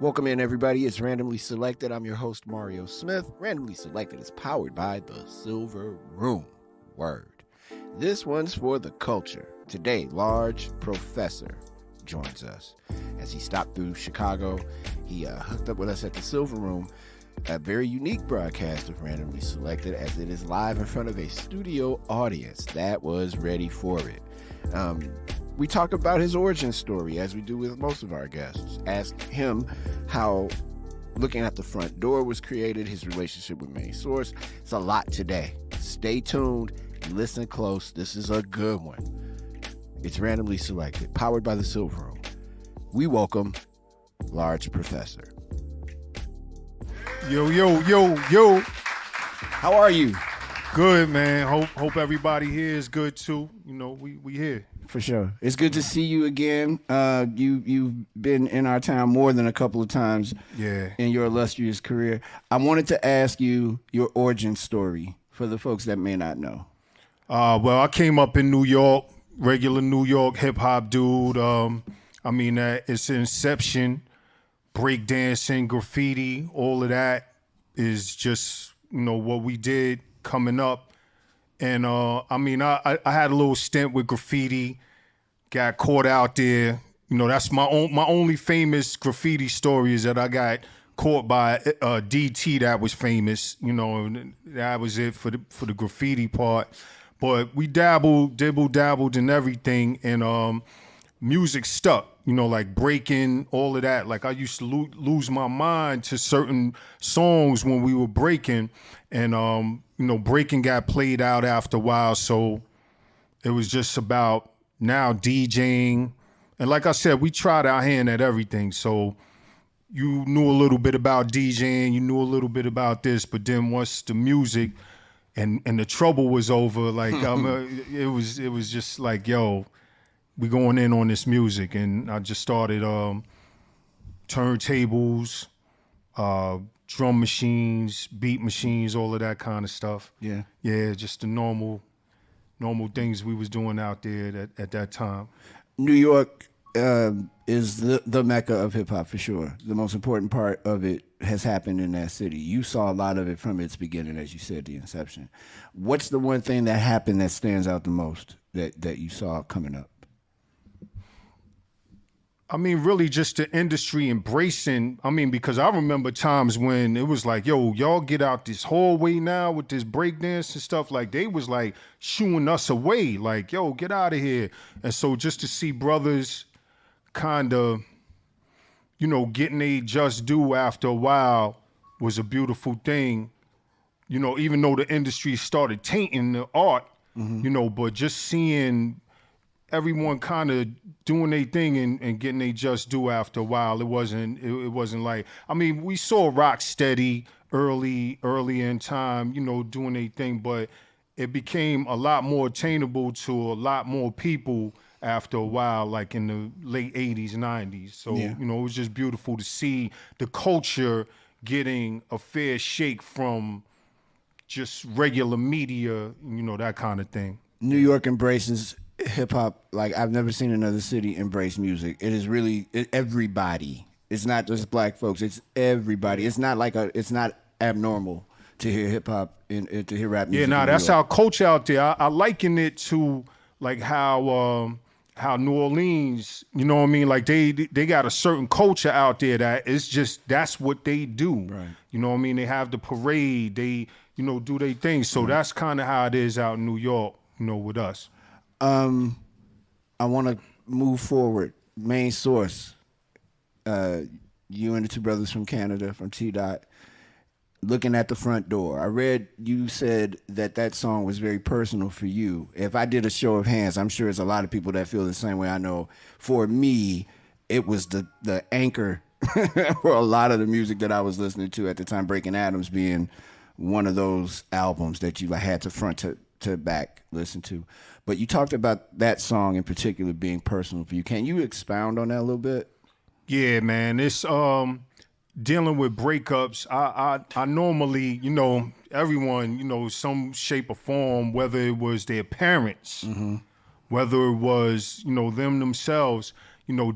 Welcome in, everybody. It's Randomly Selected. I'm your host, Mario Smith. Randomly Selected is powered by the Silver Room. Word. This one's for the culture. Today, Lars Professor joins us. As he stopped through Chicago, he hooked up with us at the Silver Room. A very unique broadcast of Randomly Selected, as it is live in front of a studio audience that was ready for it. We talk about his origin story, as we do with most of our guests. Ask him how Looking at the Front Door was created, his relationship with Main Source. It's a lot today. Stay tuned, listen close. This is a good one. It's Randomly Selected, powered by the Silver Room. We welcome Lars Professor. Yo, yo, yo, yo. How are you? Good, man. Hope everybody here is good too. You know, we here. For sure. It's good to see you again. You've been in our town more than a couple of times in your illustrious career. I wanted to ask you your origin story for the folks that may not know. Well, I came up in New York, regular New York hip-hop dude. It's inception, breakdancing, graffiti, all of that is just, what we did coming up. And I had a little stint with graffiti, got caught out there. That's my only famous graffiti story is that I got caught by DT that was famous. And that was it for the graffiti part. But we dabbled in everything, and music stuck. Like breaking, all of that. Like I used to lose my mind to certain songs when we were breaking, and breaking got played out after a while. So it was just about now DJing, and like I said, we tried our hand at everything. So you knew a little bit about DJing, you knew a little bit about this, but then once the music and the trouble was over, like it was just like, yo, we going in on this music. And I just started turntables, drum machines, beat machines, all of that kind of stuff. Yeah, just the normal things we was doing out there at that time. New York is the mecca of hip hop for sure. The most important part of it has happened in that city. You saw a lot of it from its beginning, as you said, the inception. What's the one thing that happened that stands out the most that you saw coming up? Really just the industry embracing, because I remember times when it was like, yo, y'all get out this hallway now with this breakdance and stuff. Like they was like shooing us away, like, yo, get out of here. And so just to see brothers kind of, getting a just due after a while was a beautiful thing. Even though the industry started tainting the art, but just seeing everyone kind of doing their thing and getting their just due after a while. It wasn't like, we saw Rocksteady early in time, doing their thing, but it became a lot more attainable to a lot more people after a while, like in the late 80s, 90s. So, it was just beautiful to see the culture getting a fair shake from just regular media, that kind of thing. New York embraces hip hop like I've never seen another city embrace music. It is really everybody. It's not just black folks. It's everybody. It's not abnormal to hear hip hop and to hear rap music. Yeah, that's our culture out there. I liken it to like how New Orleans, like they got a certain culture out there that it's just that's what they do. Right. They have the parade. They do their thing. So that's kind of how it is out in New York. With us. I want to move forward. Main Source. You and the two brothers from Canada, from T-Dot, Looking at the Front Door. I read you said that song was very personal for you. If I did a show of hands, I'm sure there's a lot of people that feel the same way. I know for me, it was the anchor for a lot of the music that I was listening to at the time, Breaking Atoms being one of those albums that you had to front to back listen to. But you talked about that song in particular being personal for you. Can you expound on that a little bit? Yeah, man. It's dealing with breakups. I normally, everyone, some shape or form, whether it was their parents, whether it was, them themselves,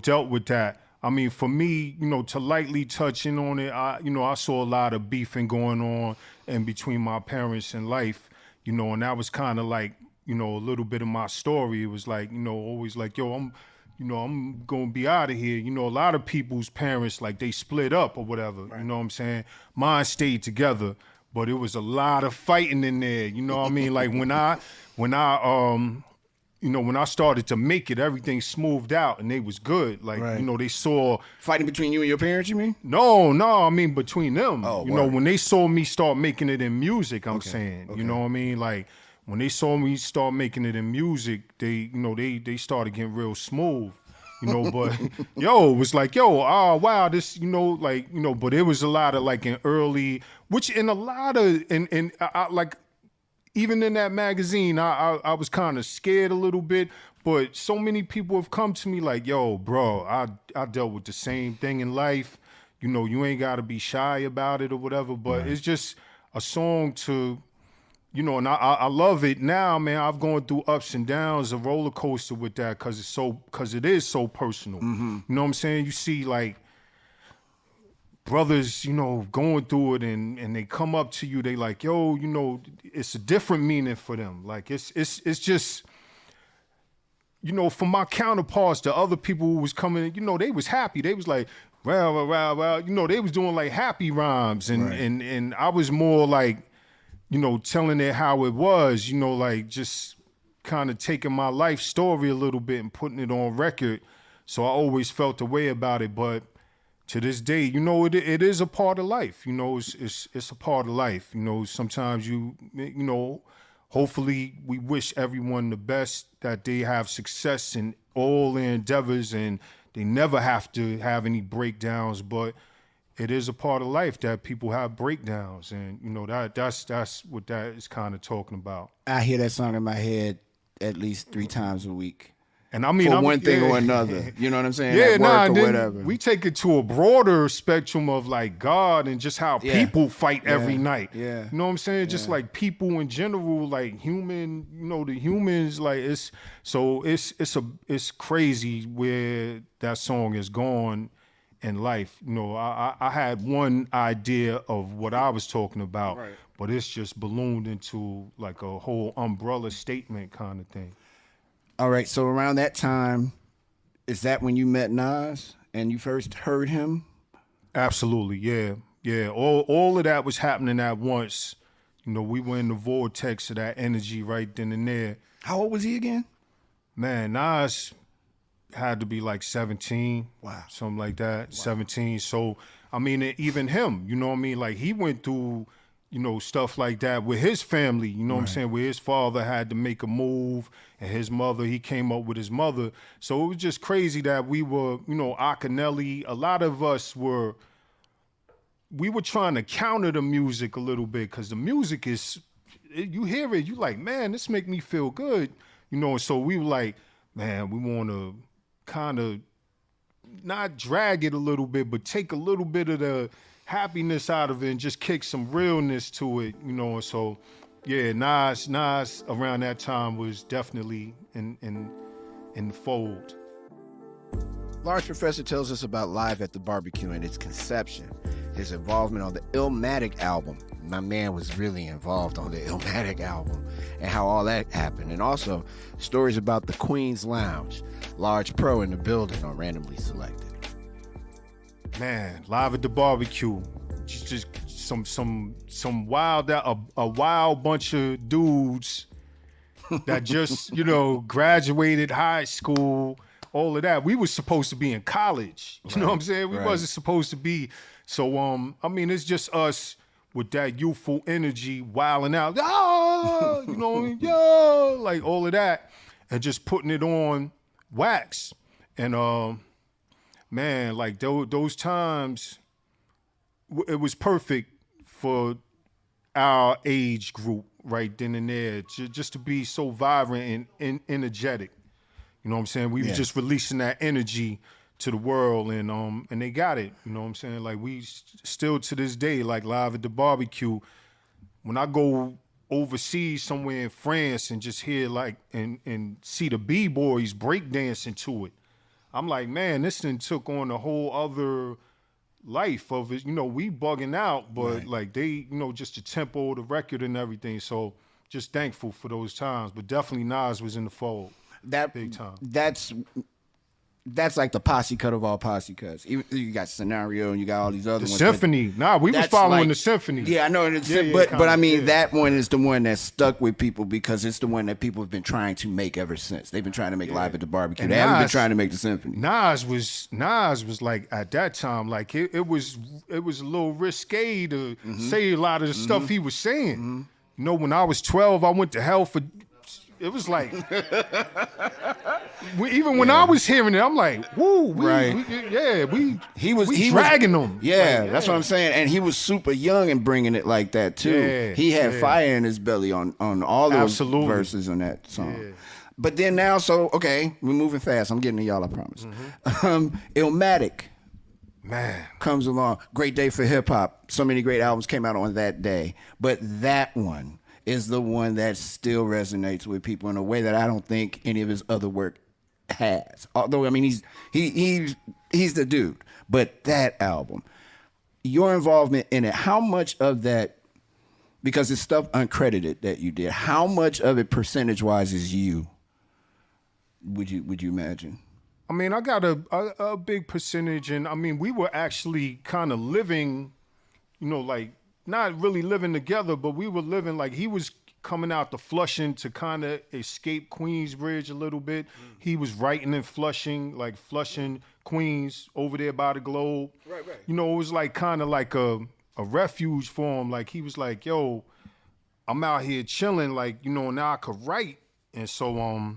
dealt with that. I mean, for me, to lightly touching on it, I saw a lot of beefing going on in between my parents in life, and that was kind of like, a little bit of my story. It was like, always like, yo, I'm gonna be out of here. A lot of people's parents, like, they split up or whatever, right. You know what I'm saying? Mine stayed together, but it was a lot of fighting in there, you know what I mean? Like, when I started to make it, everything smoothed out and they was good. Like, right. They saw... Fighting between you and your parents, you mean? No, I mean between them. Oh, when they saw me start making it in music, I'm saying, you know what I mean? Like, when they saw me start making it in music, they started getting real smooth, but yo, it was like, oh, wow, this, but it was a lot of like an early, which in a lot of, and I like, even in that magazine, I was kind of scared a little bit, but so many people have come to me like, yo, bro, I dealt with the same thing in life. You ain't got to be shy about it or whatever, but right. It's just a song to, and I love it now, man. I've gone through ups and downs, a roller coaster with that because it is so personal. Mm-hmm. You know what I'm saying? You see like brothers, going through it and they come up to you, they like, yo, it's a different meaning for them. Like it's just, for my counterparts, the other people who was coming, they was happy. They was like, well, they was doing like happy rhymes and right. and I was more like, telling it how it was, like just kind of taking my life story a little bit and putting it on record. So I always felt the way about it. But to this day, it is a part of life. It's a part of life. Sometimes hopefully we wish everyone the best, that they have success in all their endeavors and they never have to have any breakdowns. But it is a part of life that people have breakdowns, and that's what that is kind of talking about. I hear that song in my head at least 3 times a week. And I mean, for one thing or another, you know what I'm saying? Yeah, at work or whatever. We take it to a broader spectrum of like God and just how people fight every night. Yeah, you know what I'm saying? Yeah. Just like people in general, like human, the humans, like it's crazy where that song is gone in life. I had one idea of what I was talking about, right. But it's just ballooned into like a whole umbrella statement kind of thing. All right, so around that time, is that when you met Nas and you first heard him? Absolutely, yeah. All of that was happening at once. We were in the vortex of that energy right then and there. How old was he again? Man, Nas had to be like 17. Wow. Something like that, wow. 17. So, I mean, even him, like he went through, stuff like that with his family, right. What I'm saying, where his father had to make a move and his mother, he came up with his mother. So it was just crazy that we were, Akinelli, a lot of us we were trying to counter the music a little bit because the music is, you hear it, you like, man, this make me feel good. So we were like, man, we want to kind of not drag it a little bit, but take a little bit of the happiness out of it and just kick some realness to it, And so, yeah, Nas around that time was definitely in the fold. Lars Professor tells us about Live at the Barbecue and its conception, his involvement on the Illmatic album. My man was really involved on the Illmatic album and how all that happened. And also stories about the Queen's Lounge. Large Pro in the building on Randomly Selected. Man, Live at the Barbecue. Just some wild, a wild bunch of dudes that just, graduated high school, all of that. We were supposed to be in college. You know what I'm saying? We wasn't supposed to be. So, I mean, it's just us with that youthful energy, wilding out, like all of that, and just putting it on wax. And, man, like those times, it was perfect for our age group right then and there, just to be so vibrant and energetic. You know what I'm saying? We were just releasing that energy to the world, and they got it. You know what I'm saying? Like we still to this day, like Live at the Barbecue. When I go overseas somewhere in France and just hear like and see the B-boys breakdancing to it, I'm like, man, this thing took on a whole other life of it. We bugging out, but like they, just the tempo, the record and everything. So just thankful for those times. But definitely Nas was in the fold. Big time. That's like the posse cut of all posse cuts. You got Scenario and you got all these other ones. Symphony. We was following the Symphony. Yeah, I know. But I mean, that one is the one that stuck with people because it's the one that people have been trying to make ever since. They've been trying to make Live at the Barbecue. And they haven't been trying to make the Symphony. Nas was like at that time, like it was a little risque to say a lot of the stuff he was saying. When I was 12, I went to hell for. It was like, even when I was hearing it, I'm like, woo, he was dragging them. Yeah, that's what I'm saying. And he was super young and bringing it like that too. Yeah, he had fire in his belly on all those verses on that song. Yeah. But then now, we're moving fast. I'm getting to y'all, I promise. Illmatic. Man. Comes along. Great day for hip hop. So many great albums came out on that day. But that one is the one that still resonates with people in a way that I don't think any of his other work has. Although, I mean, he's the dude. But that album, your involvement in it, how much of that, because it's stuff uncredited that you did, how much of it percentage-wise is you, would you imagine? I mean, I got a big percentage, and I mean, we were actually kind of living, like, not really living together, but we were living like he was coming out to Flushing to kind of escape Queensbridge a little bit. He was writing in Flushing, like Flushing, Queens, over there by the Globe. Right. It was like kind of like a refuge for him. Like he was like, yo, I'm out here chilling, like, now I could write. And so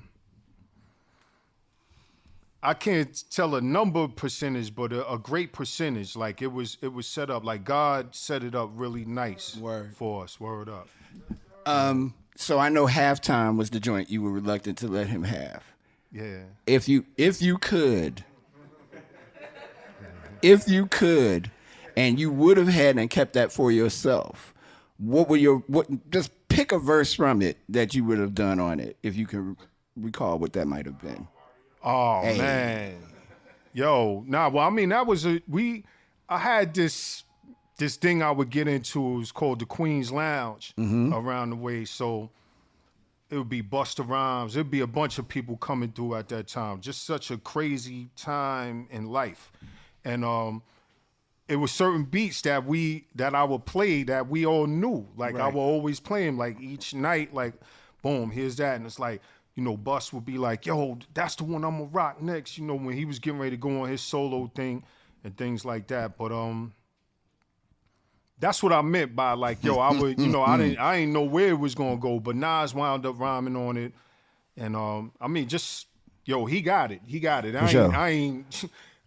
I can't tell a number percentage, but a great percentage. Like it was set up, like God set it up really nice for us. Word up. So I know Halftime was the joint you were reluctant to let him have. Yeah. If you could, and you would have had and kept that for yourself, just pick a verse from it that you would have done on it, if you can recall what that might have been. Oh, man. Yo, well, I mean, that was I had this thing I would get into. It was called the Queen's Lounge around the way. So it would be Busta Rhymes. It'd be a bunch of people coming through at that time. Just such a crazy time in life. And it was certain beats that I would play that we all knew. Like I would always play them, like each night, like, boom, here's that. And it's like, Bus would be like, yo, that's the one I'm gonna rock next, when he was getting ready to go on his solo thing and things like that. But that's what I meant by like, yo, I would, I ain't know where it was gonna go, but Nas wound up rhyming on it. And I mean, just, yo, he got it.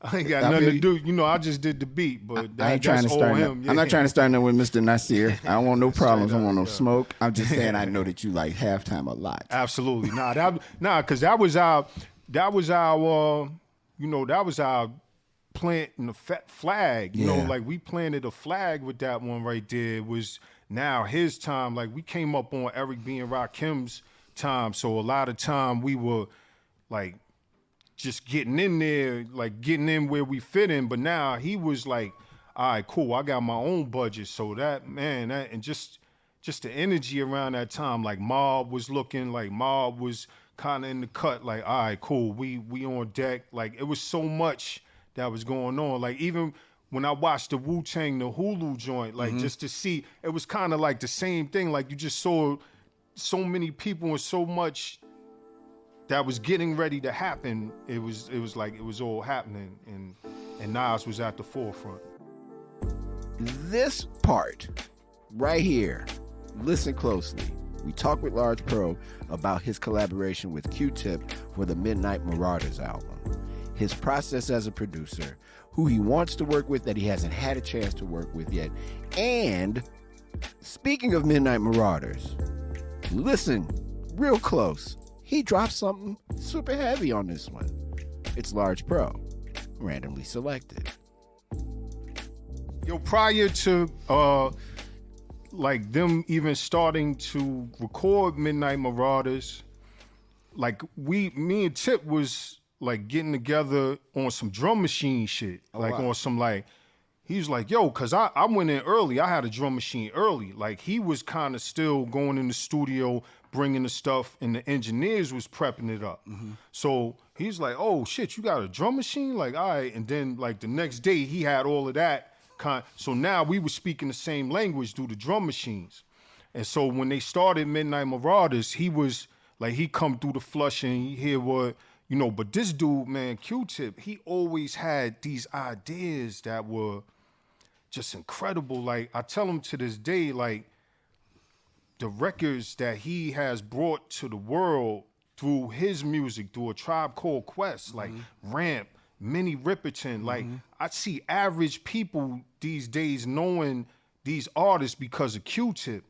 I ain't got nothing to do. I just did the beat, but that's all him. I'm not trying to start nothing with Mr. Nasir. I don't want no problems. I don't want no smoke. I'm just saying I know that you like Halftime a lot. Absolutely. Because that was our planting the flag. Like we planted a flag with that one right there. It was now his time. Like we came up on Eric B. and Rakim's time. So a lot of time we were like, just getting in there, like getting in where we fit in. But now he was like, all right, cool, I got my own budget. So and just the energy around that time, like Mob was kind of in the cut, like, all right, cool, we on deck. Like it was so much that was going on. Like even when I watched the Wu-Tang, the Hulu joint, like just to see, it was kind of like the same thing. Like you just saw so many people and so much that was getting ready to happen. It was like it was all happening, and Nas was at the forefront. This part right here, listen closely. We talked with Lars Pro about his collaboration with Q-Tip for the Midnight Marauders album, his process as a producer, who he wants to work with that he hasn't had a chance to work with yet, and speaking of Midnight Marauders, listen real close. He dropped something super heavy on this one. It's Large Pro, randomly selected. Yo, prior to like them even starting to record Midnight Marauders, like me and Tip was like getting together on some drum machine shit, on some like. He was like, yo, cause I went in early. I had a drum machine early. Like he was kind of still going in the studio, bringing the stuff, and the engineers was prepping it up. So he's like, oh shit, you got a drum machine? Like, all right. And then like the next day he had all of that so now we were speaking the same language through the drum machines. And so when they started Midnight Marauders, he was like, he come through the flush and he hear what, but this dude, man, Q-Tip, he always had these ideas that were just incredible. Like I tell him to this day, like the records that he has brought to the world through his music, through A Tribe Called Quest, like Ramp, Minnie Riperton. Like I see average people these days knowing these artists because of Q-Tip.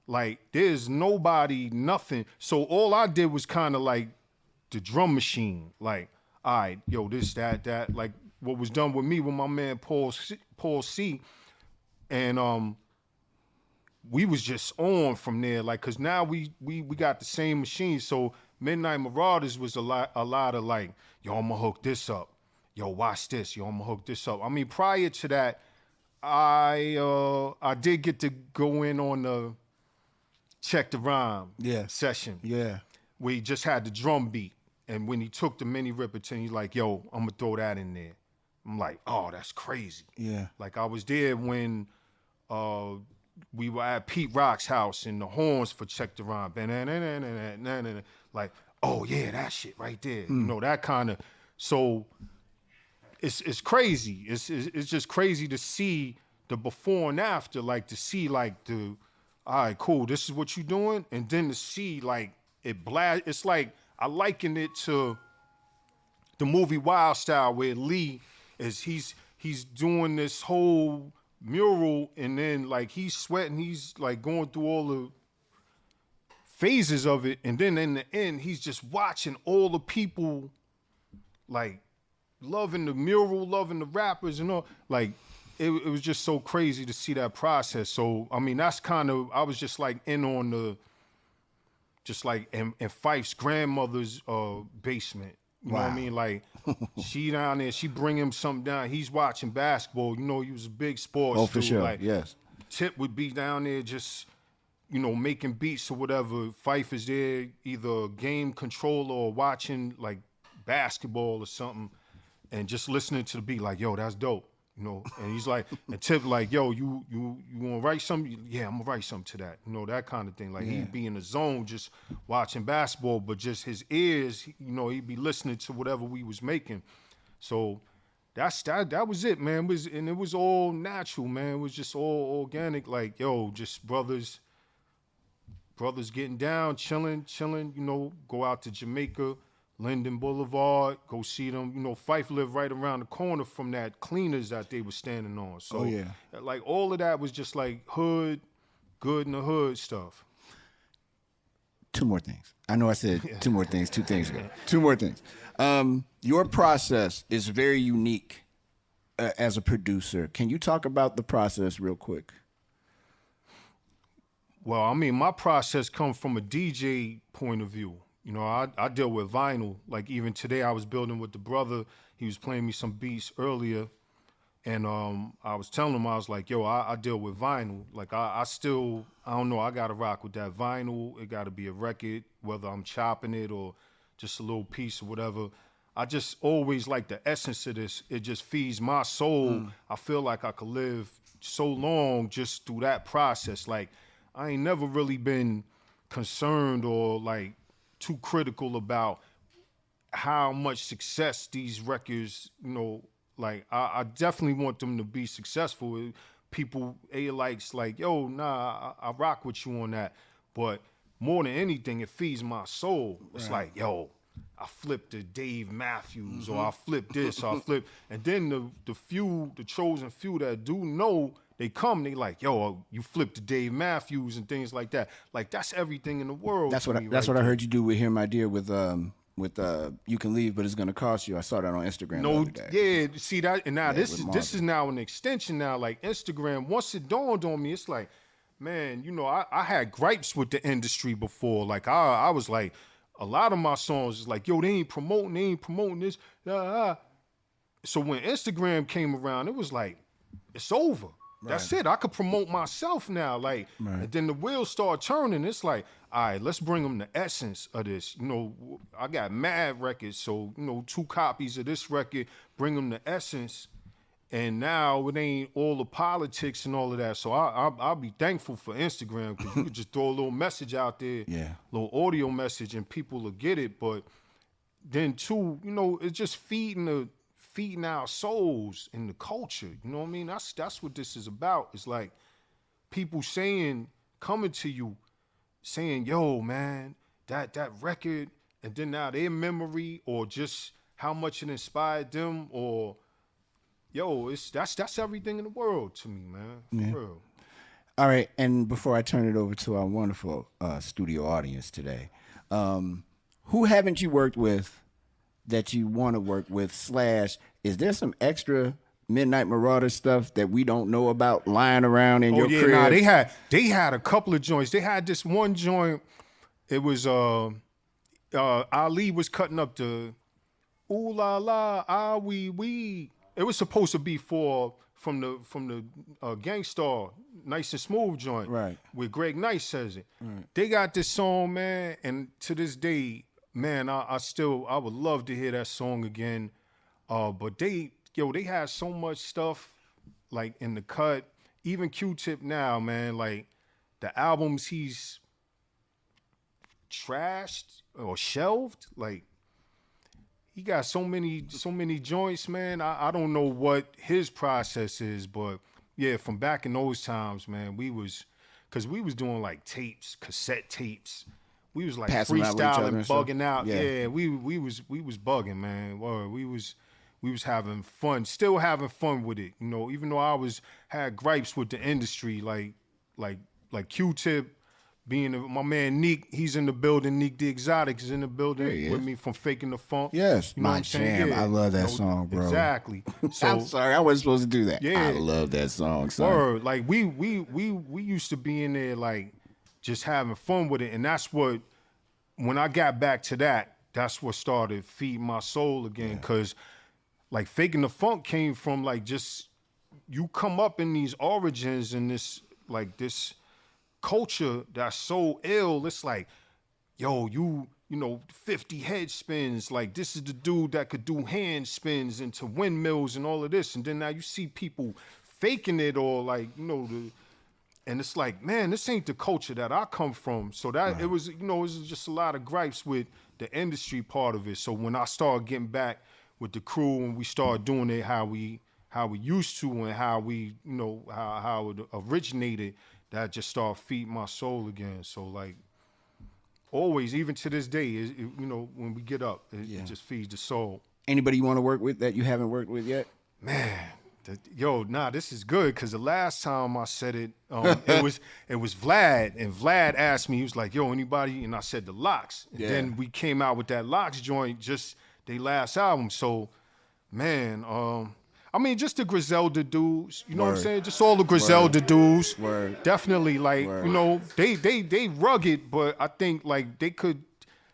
Like there's nobody, nothing. So all I did was kind of like the drum machine. Like, all right, yo, this, that, like what was done with me with my man Paul C. And we was just on from there, like, cause now we got the same machine. So Midnight Marauders was a lot of like, yo, I'ma hook this up. Yo, watch this. Yo, I'ma hook this up. I mean, prior to that, I did get to go in on the Check the Rhyme session. Yeah. Where he just had the drum beat. And when he took the Minnie Riperton, he's like, yo, I'm gonna throw that in there. I'm like, oh, that's crazy. Yeah. Like I was there when we were at Pete Rock's house and the horns for Check the Rhyme. Like, oh yeah, that shit right there. That kind of. So it's crazy. It's just crazy to see the before and after. Like to see like all right, cool, this is what you doing, and then to see like it blast. It's like I liken it to the movie Wild Style where Lee is he's doing this whole mural and then like he's sweating, he's like going through all the phases of it, and then in the end he's just watching all the people like loving the mural, loving the rappers and all. Like it was just so crazy to see that process. So I mean that's kind of, I was just like in on the, just like in Fife's grandmother's basement. You know what I mean? Like, she down there, she bring him something down. He's watching basketball. He was a big sports dude. Oh, for sure, like, yes. Tip would be down there just, making beats or whatever. Fife is there, either a game controller or watching, like, basketball or something, and just listening to the beat like, yo, that's dope. And he's like, and Tip like, yo, you want to write something? Yeah, I'm going to write something to that. That kind of thing. Like, he'd be in the zone just watching basketball, but just his ears, he'd be listening to whatever we was making. So that was it, man. It was all natural, man. It was just all organic. Like, yo, just brothers getting down, chilling, go out to Jamaica, Linden Boulevard, go see them. Fife lived right around the corner from that cleaners that they were standing on. So, like, all of that was just like hood, good in the hood stuff. Two more things. I know I said two more things 2 things ago. Two more things. Your process is very unique as a producer. Can you talk about the process real quick? Well, I mean, my process comes from a DJ point of view. I deal with vinyl. Like even today I was building with the brother. He was playing me some beats earlier. And I was telling him, I was like, yo, I deal with vinyl. Like I don't know, I gotta rock with that vinyl. It gotta be a record, whether I'm chopping it or just a little piece or whatever. I just always like the essence of this. It just feeds my soul. I feel like I could live so long just through that process. Like I ain't never really been concerned or like too critical about how much success these records, like I definitely want them to be successful. People likes like, yo, nah, I rock with you on that. But more than anything, it feeds my soul. It's like, yo, I flipped to Dave Matthews or I flipped this, or I flipped. And then the chosen few that do know, they come, they like, yo, you flipped to Dave Matthews and things like that. Like that's everything in the world. That's what I heard you do with Hear My Dear with You Can Leave, but it's gonna cost you. I saw that on Instagram. No, the other day. yeah, see that, and now this is now an extension now. Like Instagram, once it dawned on me, it's like, man, I had gripes with the industry before. Like I was like, a lot of my songs is like, yo, they ain't promoting this. So when Instagram came around, it was like, it's over. That's it. I could promote myself now. Like, and then the wheels start turning. It's like, all right, let's bring them the essence of this. You know, I got mad records, so, you know, 2 copies of this record, bring them the essence. And now it ain't all the politics and all of that. So I'll be thankful for Instagram, because you could just throw a little message out there, little audio message, and people will get it. But then too, you know, it's just feeding our souls in the culture. You know what I mean? That's what this is about. It's like people coming to you, saying, yo, man, that record, and then now their memory, or just how much it inspired them, or yo, that's everything in the world to me, man. For real. All right, and before I turn it over to our wonderful studio audience today, who haven't you worked with that you want to work with, / is there some extra Midnight Marauder stuff that we don't know about lying around in your crib? Nah, they had a couple of joints. They had this one joint. It was Ali was cutting up the ooh la la ah wee. It was supposed to be from the Gangstar Nice and Smooth joint, right? Where Greg Nice says it. Right. They got this song, man, and to this day, man, I would love to hear that song again. But they had so much stuff like in the cut. Even Q-Tip now, man, like the albums he's trashed or shelved, like he got so many joints, man. I don't know what his process is, but yeah, from back in those times, man, because we was doing like tapes, cassette tapes. We was like passing freestyling, bugging out. Yeah, we was bugging, man. We was having fun, still having fun with it. You know, even though I had gripes with the industry, like Q-Tip, being my man Neek, he's in the building. Neek the Exotic is in the building with me from Faking the Funk. Yes, you know my jam. Yeah. I love that song, bro. Exactly. So I'm sorry, I wasn't supposed to do that. Yeah, I love that song. Word. Like we used to be in there like just having fun with it, and that's what. When I got back to that, that's what started feeding my soul again. Because like Faking the Funk came from like just you come up in these origins and this culture that's so ill. It's like, yo, you know, 50 head spins. Like this is the dude that could do hand spins into windmills and all of this. And then now you see people faking it, or like, you know, and it's like, man, this ain't the culture that I come from. So that it was, you know, it was just a lot of gripes with the industry part of it. So when I started getting back with the crew and we started doing it how we used to, and how we, you know, how it originated, that just started feeding my soul again. So like always, even to this day, you know, when we get up, it just feeds the soul. Anybody you want to work with that you haven't worked with yet? Man. This is good, because the last time I said it, it was Vlad, and Vlad asked me, he was like, yo, anybody? And I said the Locks. And then we came out with that Locks joint, just their last album. So, man, I mean, just the Griselda dudes, you know what I'm saying? Just all the Griselda dudes. Definitely, like, you know, they rugged, but I think, like, they could,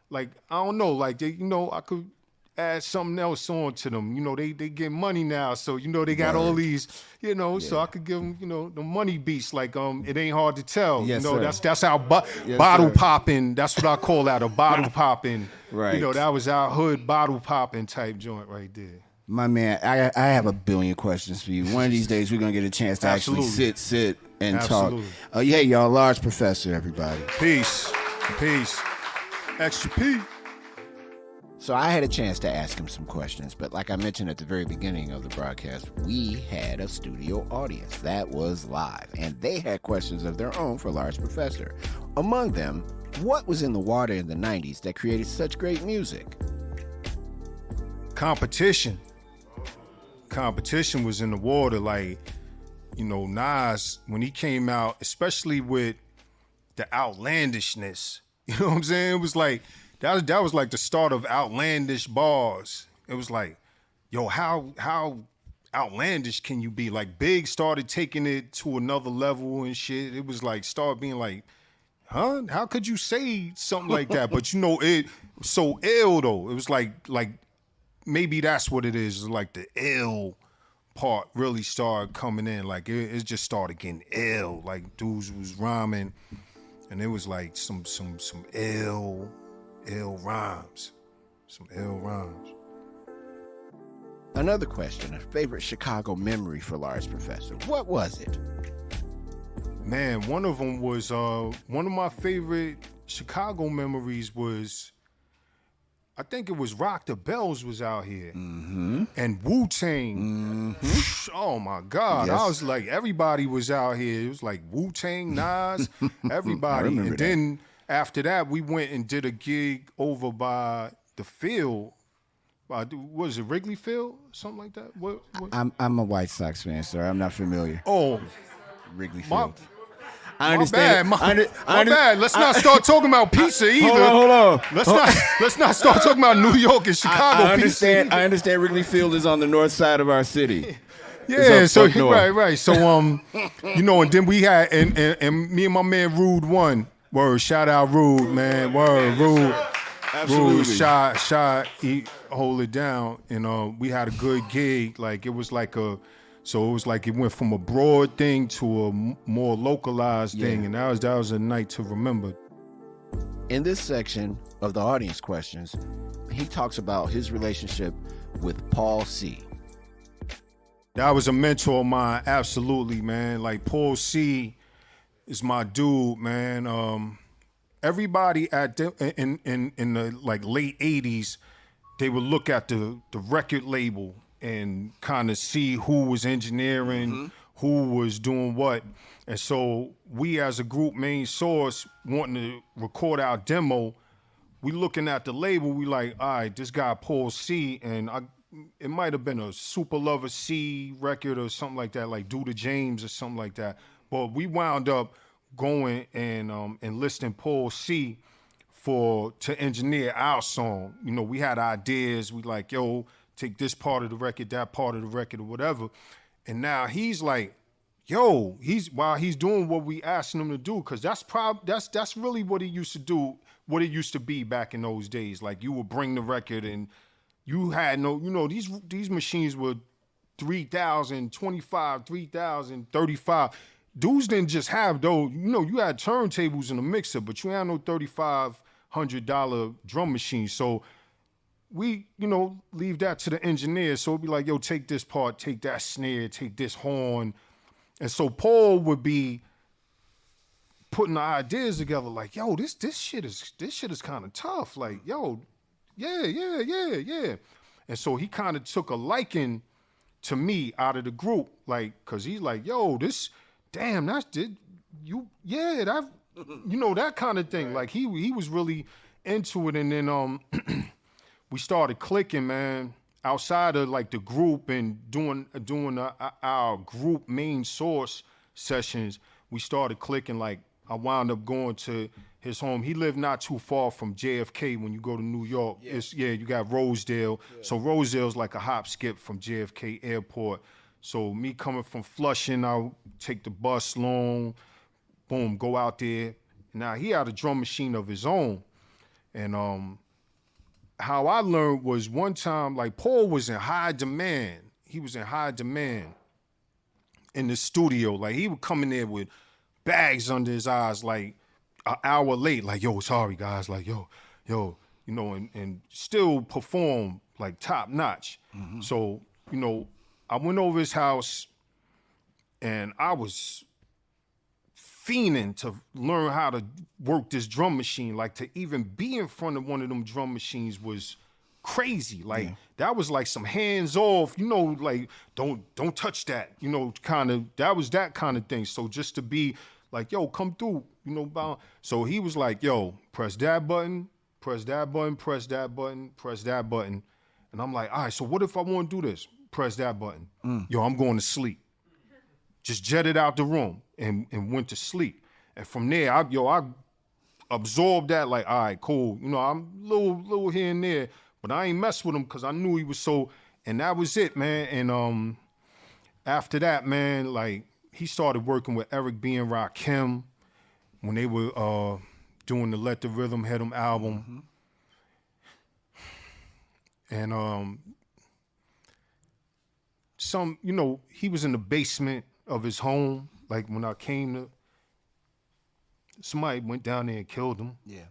like, I don't know, like, they, you know, I could add something else on to them. You know, they get money now, so, you know, they got all these, you know, so I could give them, you know, the money beats, like, It Ain't Hard to Tell. Yes, you know, sir. that's our bottle popping. That's what I call that, a bottle popping. Right. You know, that was our hood bottle popping type joint right there. My man, I have a billion questions for you. One of these days, we're going to get a chance to actually sit and talk. Hey, y'all, Lars Professor, everybody. Peace. Extra P. So I had a chance to ask him some questions, but like I mentioned at the very beginning of the broadcast, we had a studio audience that was live, and they had questions of their own for Lars Professor. Among them, what was in the water in the 90s that created such great music? Competition was in the water. Like, you know, Nas, when he came out, especially with the outlandishness, you know what I'm saying? It was like, that was like the start of outlandish bars. It was like, yo, how outlandish can you be? Like Big started taking it to another level and shit. It was like, start being like, huh? How could you say something like that? But you know, it so ill though. It was like maybe that's what it is. Like the ill part really started coming in. Like it just started getting ill. Like dudes was rhyming, and it was like some ill rhymes. Some ill rhymes. Another question, a favorite Chicago memory for Lars Professor. What was it? Man, one of them was one of my favorite Chicago memories was, I think it was Rock the Bells was out here, and Wu-Tang. Oh my God! Yes. I was like, everybody was out here. It was like Wu-Tang, Nas, everybody. And that. then after that, we went and did a gig over by the field. What was it, Wrigley Field? Something like that? What? I'm a White Sox fan, sir. I'm not familiar. Oh, Wrigley my, Field. I understand. my bad. Let's not start talking about pizza either. Hold on. Let's not start talking about New York and Chicago I understand. pizza. I understand. Wrigley Field is on the north side of our city. Yeah, so up north. right. So you know, and then we had and me and my man Rude won. Word, shout out Rude, man. Word, Rude. Absolutely. Rude, shot, hold it down, and we had a good gig. Like it was like it went from a broad thing to a more localized thing, and that was a night to remember. In this section of the audience questions, he talks about his relationship with Paul C. That was a mentor of mine, absolutely, man. Like Paul C is my dude, man. Everybody in the like late 80s, they would look at the record label and kind of see who was engineering, who was doing what. And so we as a group, Main Source, wanting to record our demo, we looking at the label, we like, all right, this guy Paul C, and it might have been a Super Lover C record or something like that, like Do the James or something like that. But we wound up going and enlisting Paul C to engineer our song. You know, we had ideas. We like, yo, take this part of the record, that part of the record, or whatever. And now he's like, yo, while he's doing what we asking him to do, because that's really what he used to do, what it used to be back in those days. Like you would bring the record and you had these machines were 3,000, 25, 3,000, 35. Dudes didn't just have those, you had turntables in a mixer, but you had no $3,500 drum machine. So we, leave that to the engineer. So it'd be like, yo, take this part, take that snare, take this horn. And so Paul would be putting the ideas together like, yo, this shit is kind of tough. Like, yo, yeah. And so he kind of took a liking to me out of the group, like, cause he's like, yo, damn, that kind of thing. Like he was really into it, and then we started clicking, man. Outside of like the group and doing our group Main Source sessions, we started clicking. Like I wound up going to his home. He lived not too far from JFK. When you go to New York, you got Rosedale. Yeah. So Rosedale's like a hop skip from JFK Airport. So me coming from Flushing, I'll take the bus long, boom, go out there. Now he had a drum machine of his own, and how I learned was one time, like Paul was in high demand. He was in high demand in the studio. Like he would come in there with bags under his eyes, like an hour late, like, yo, sorry guys, like, yo, and still perform like top notch. Mm-hmm. So, I went over his house and I was fiending to learn how to work this drum machine. Like to even be in front of one of them drum machines was crazy. Like that was like some hands off, like don't touch that, kind of, that was that kind of thing. So just to be like, yo, come through, So he was like, yo, press that button, press that button, press that button, press that button. And I'm like, all right, so what if I want to do this? Press that button. Yo, I'm going to sleep. Just jetted out the room and went to sleep. And from there, I absorbed that like, all right, cool. I'm little here and there, but I ain't mess with him because I knew he was so, and that was it, man. And after that, man, like he started working with Eric B. and Rakim. when they were doing the Let the Rhythm Hit 'Em album. And he was in the basement of his home. Like when I came somebody went down there and killed him. Yeah.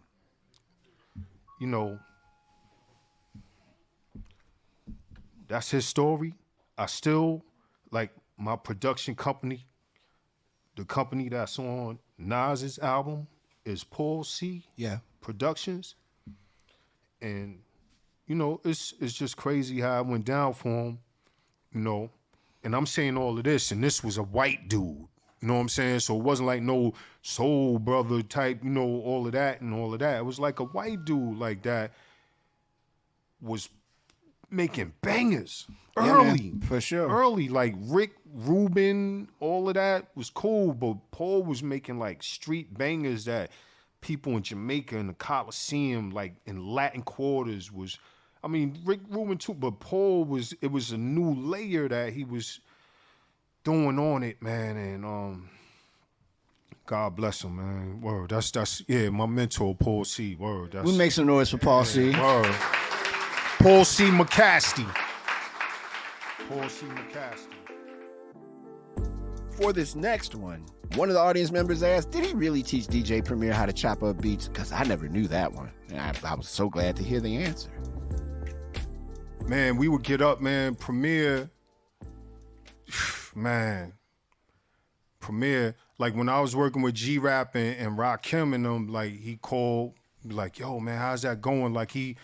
That's his story. I still, like my production company, the company that's on Nas's album is Paul C. Yeah. Productions. And, it's just crazy how it went down for him, And I'm saying all of this, and this was a white dude. You know what I'm saying? So it wasn't like no soul brother type, all of that and all of that. It was like a white dude like that was making bangers early. Man, for sure. Early, like Rick Rubin, all of that was cool, but Paul was making like street bangers that people in Jamaica in the Coliseum, like in Latin quarters Rick Rubin too, but it was a new layer that he was doing on it, man, and God bless him, man. Word. That's my mentor, Paul C. Word. We make some noise for Paul C. Word. Paul C. McCasty. Paul C. McCasty. For this next one of the audience members asked, did he really teach DJ Premier how to chop up beats? Because I never knew that one. And I was so glad to hear the answer. Man, we would get up, man. Premier, like when I was working with G-Rap and Rakim and them, like he called, like, yo, man, how's that going? Like he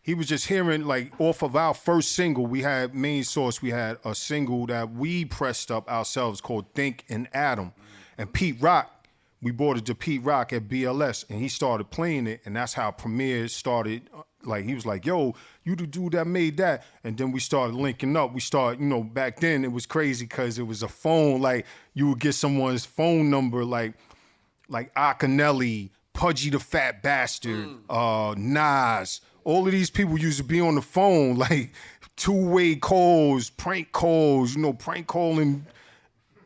was just hearing, like, off of our first single, we had Main Source, we had a single that we pressed up ourselves called Think and Atom. And Pete Rock, we brought it to Pete Rock at BLS, and he started playing it, and that's how Premier started. Like, he was like, yo, you the dude that made that. And then we started linking up. We started, back then it was crazy because it was a phone. Like, you would get someone's phone number, like Akinelli, Pudgy the Fat Bastard, Nas. All of these people used to be on the phone, like two-way calls, prank calls, prank calling.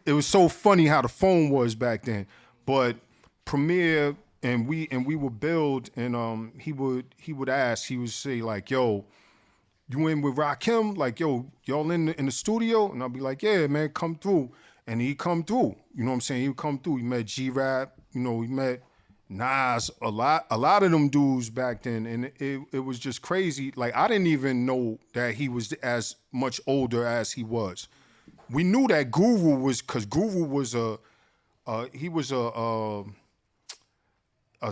It was so funny how the phone was back then. But Premier and we would build, and he would ask, he would say like, yo, you in with Rakim? Like, yo, y'all in the studio? And I'll be like, yeah, man, come through. And he'd come through. You know what I'm saying? He would come through. He met G-Rap, he met Nas, a lot of them dudes back then, and it was just crazy. Like, I didn't even know that he was as much older as he was. We knew that Guru was, because Guru was a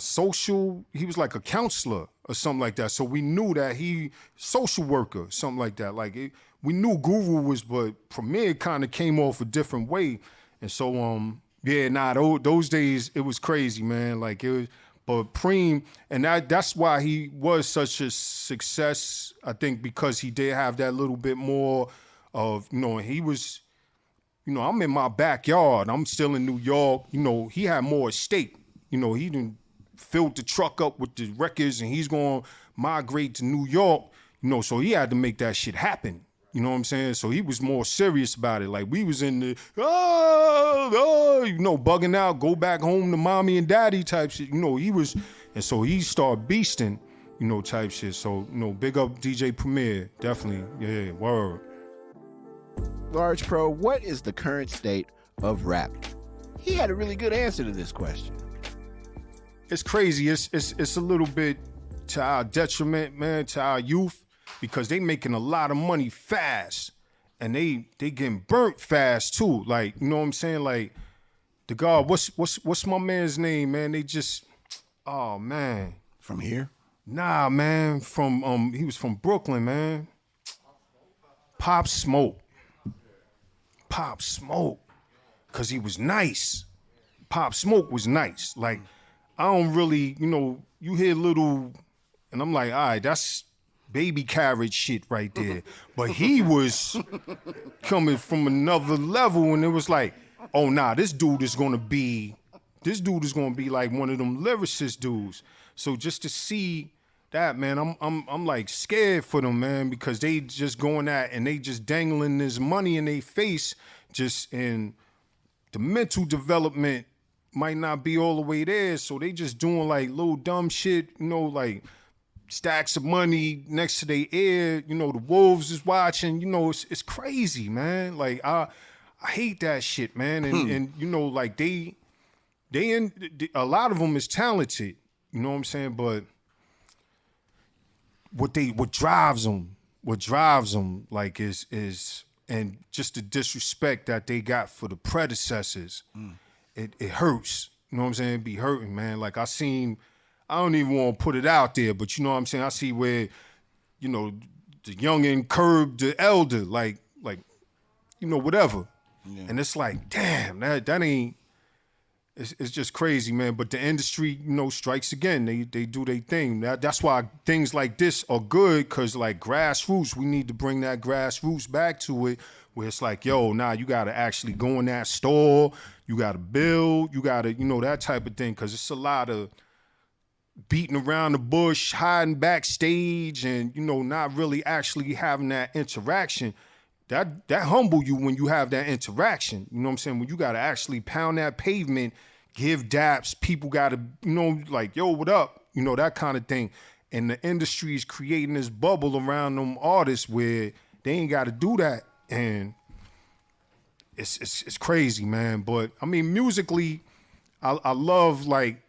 social, he was like a counselor or something like that. So we knew that he, social worker, something like that. Like, we knew Guru was, but Premier kind of came off a different way. And so, those days, it was crazy, man. Like, it was, but Preem, and that's why he was such a success, I think, because he did have that little bit more of, he was, I'm in my backyard. I'm still in New York. He had more estate. He done filled the truck up with the records, and he's going to migrate to New York, so he had to make that shit happen. You know what I'm saying? So he was more serious about it. Like, we was in the, bugging out, go back home to mommy and daddy type shit. He was, and so he started beasting, type shit. So, big up DJ Premier, definitely. Yeah, word. Large Pro, what is the current state of rap? He had a really good answer to this question. It's crazy. It's a little bit to our detriment, man, to our youth, because they making a lot of money fast, and they getting burnt fast too. Like, you know what I'm saying? Like, the God, what's my man's name, man? They just, oh man. From here? Nah, man. From he was from Brooklyn, man. Pop Smoke. Cause he was nice. Pop Smoke was nice. Like, I don't really, you hear little, and I'm like, all right, that's baby carriage shit right there. But he was coming from another level, and it was like, oh nah, this dude is gonna be like one of them lyricist dudes. So just to see that, man, I'm like scared for them, man, because they just going at and they just dangling this money in their face, just in the mental development might not be all the way there, so they just doing like little dumb shit, you know, like stacks of money next to their ear, you know, the wolves is watching, you know, it's crazy, man. Like I hate that shit, man. And you know, like a lot of them is talented, you know what I'm saying? But what drives them, like is and just the disrespect that they got for the predecessors, it hurts. You know what I'm saying? It be hurting, man. Like I don't even want to put it out there, but you know what I'm saying? I see where, you know, the youngin' curb the elder, like, you know, whatever. Yeah. And it's like, damn, that ain't, it's just crazy, man. But the industry, you know, strikes again. They do their thing. That's why things like this are good, because like grassroots, we need to bring that grassroots back to it, where it's like, yo, nah, you got to actually go in that store. You got to build. You got to, you know, that type of thing, because it's a lot of beating around the bush, hiding backstage, and, you know, not really actually having that interaction. That humble you when you have that interaction. You know what I'm saying? When you got to actually pound that pavement, give daps, people got to, you know, like, yo, what up? You know, that kind of thing. And the industry is creating this bubble around them artists where they ain't got to do that. And it's crazy, man. But, I mean, musically, I love, like,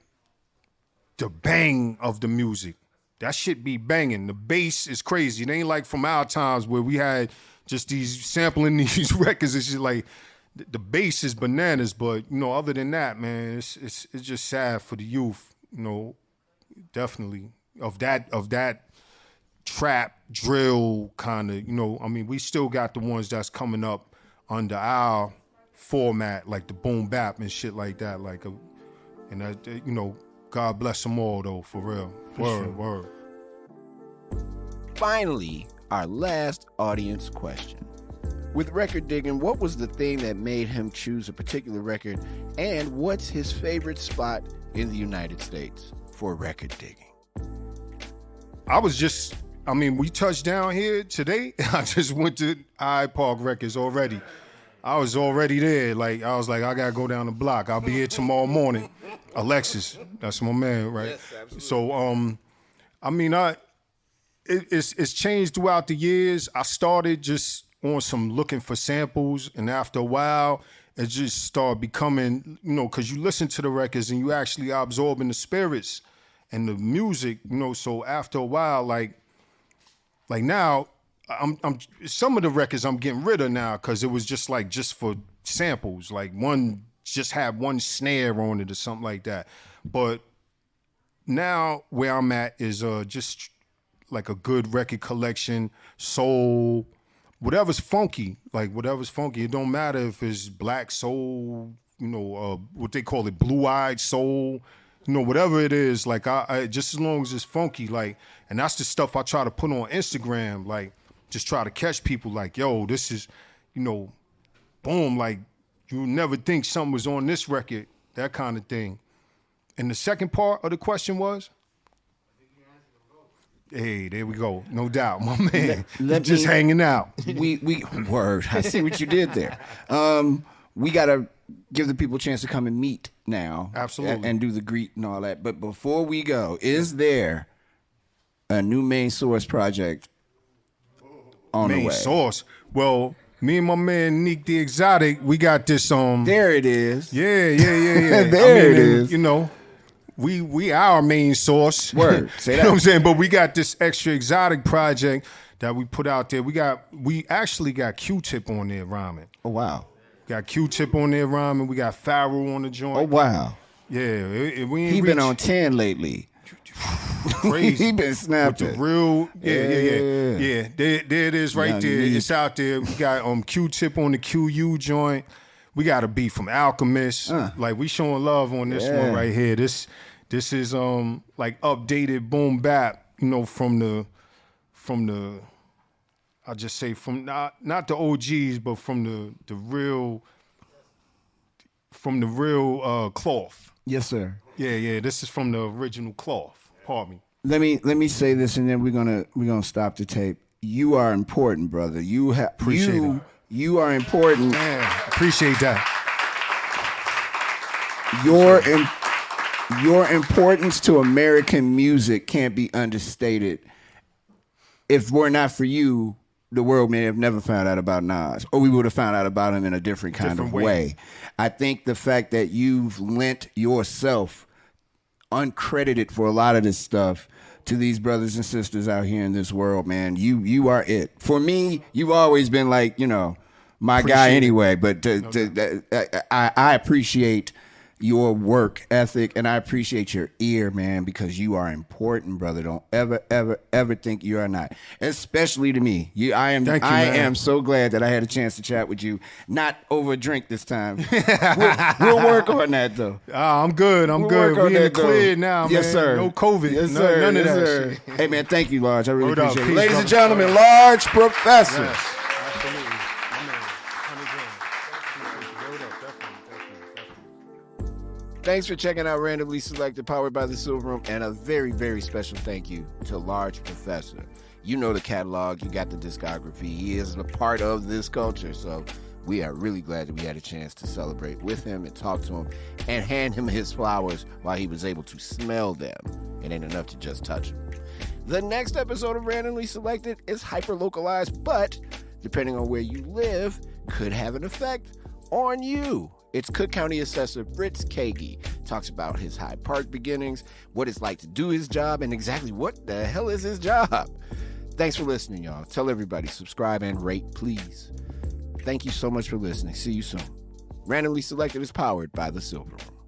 the bang of the music. That shit be banging. The bass is crazy. It ain't like from our times where we had just these sampling these records. It's just like the bass is bananas. But, you know, other than that, man, it's just sad for the youth, you know, definitely of that trap drill kind of, you know. I mean, we still got the ones that's coming up under our format, like the boom bap and shit like that. Like, and that, you know, God bless them all, though, for real. Word. Finally, our last audience question. With record digging, what was the thing that made him choose a particular record, and what's his favorite spot in the United States for record digging? We touched down here today. I just went to Hyde Park Records already. I was already there. Like, I was like, I gotta go down the block. I'll be here tomorrow morning. Alexis, that's my man, right? Yes, absolutely. So, it's changed throughout the years. I started just on some looking for samples, and after a while, it just started becoming, you know, because you listen to the records and you actually absorbing the spirits and the music, you know. So after a while, like now, I'm some of the records I'm getting rid of now because it was just for samples, like one just had one snare on it or something like that. But now where I'm at is just like a good record collection, soul, whatever's funky. It don't matter if it's black soul, you know, what they call it, blue-eyed soul, you know, whatever it is. Like I just as long as it's funky, like, and that's the stuff I try to put on Instagram, like just try to catch people like, yo, this is, you know, boom, like you never think something was on this record, that kind of thing. And the second part of the question was? Hey, there we go. No doubt, my man. Just hanging out. We word. I see what you did there. We gotta give the people a chance to come and meet now. Absolutely. And do the greet and all that. But before we go, is there a new Main Source project on the way? Main Source. Well, me and my man Neek the Exotic, we got this There it is. Yeah. There it is. You know, we our main source. Word. Say that. You know what I'm saying? But we got this extra exotic project that we put out there. We actually got Q-Tip on there rhyming. Oh wow. Got Q-Tip on there rhyming. We got Pharaoh on the joint. Oh wow. Yeah. He been on 10 lately. Crazy. He been snapping. With the real, yeah. There it is, right there. Neat. It's out there. We got Q-Tip on the QU joint. We got a beat from Alchemist. Like we showing love on this one right here. This is like updated boom bap. You know, from the I'll just say from not the OGs, but from the real cloth. Yes, sir. Yeah. This is from the original cloth. Pardon me. Let me say this, and then we're gonna stop the tape. You are important, brother. You are important. Man, appreciate that. your importance to American music can't be understated. If were not for you, the world may have never found out about Nas, or we would have found out about him in a different kind of way. I think the fact that you've lent yourself uncredited for a lot of this stuff to these brothers and sisters out here in this world, man, you are it. For me, you've always been like, my guy anyway, but I appreciate your work ethic, and I appreciate your ear, man, because you are important, brother. Don't ever think you are not, especially to me. I am so glad that I had a chance to chat with you, not over a drink this time. We'll work on that, though. I'm good. I'm good. We in the clear now, man. Yes, sir. No COVID. Yes, sir. None of yes, that sir. shit. Hey, man, thank you, Lars. I really Word up. appreciate it. Peace, Ladies and brother. gentlemen, Lars Professor. Yes, absolutely. Thanks for checking out Randomly Selected, powered by the Silver Room, and a very, very special thank you to Large Professor. You know the catalog, you got the discography. He is a part of this culture, so we are really glad that we had a chance to celebrate with him and talk to him and hand him his flowers while he was able to smell them. It ain't enough to just touch them. The next episode of Randomly Selected is hyper-localized, but depending on where you live, could have an effect on you. It's Cook County Assessor Fritz Kagi talks about his Hyde Park beginnings, what it's like to do his job, and exactly what the hell is his job. Thanks for listening, y'all. Tell everybody, subscribe and rate, please. Thank you so much for listening. See you soon. Randomly Selected is powered by the Silver Room.